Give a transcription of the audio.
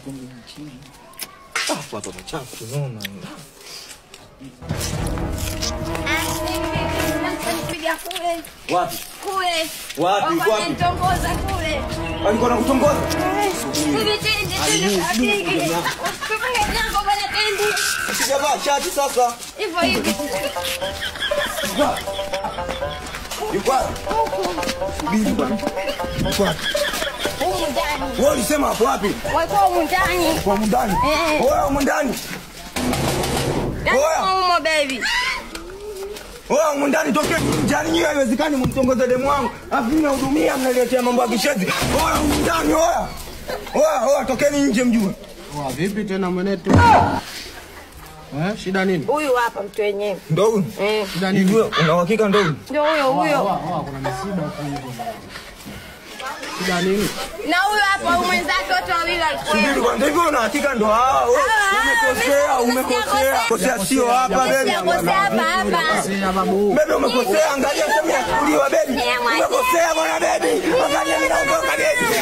pombe nchini. Hapa machafu unaona. Nipiga kule. Wapi? Kule. Wapi? Nitongoza kule. Alikuwa anakutongoza? Hivi tende akiki. Kupanga nyako bwana tende. Sijavaa shati sasa. Hivyo hivi. Yuko wapi? Bibi bwana. Yuko wapi? Humu ndani. Wewe ulisema hapo wapi? Wako humu ndani. Kwa ndani. Wewe humu ndani. Humu baby. Wewe humu ndani tokeni njani nyinyi haiwezekani mnitongoze demu wangu. Alafu mimi nahudumia mnaletea mambo ya kishezi. Wewe humu ndani wewe. Wewe tokeni nje mjue. Vipi tena mwenetu? Shida nini? Huyu hapa mtu wenyewe. Ndio huyu? Shida nini? Una uhakika ndio huyu? Ndio huyo. Kuna msiba huko hivyo. Shida nini? Na huyu hapa mwenzake wote wawili walikuwa. Subiri kwanza hivyo una hakika ndo hao. Umekosea. Kosea sio hapa baby. Kosea hapa. Kosea babu. Baby umekosea, angalia sema ya kuliwa baby. Umekosea bwana baby. Angalia mimi naondoka baby.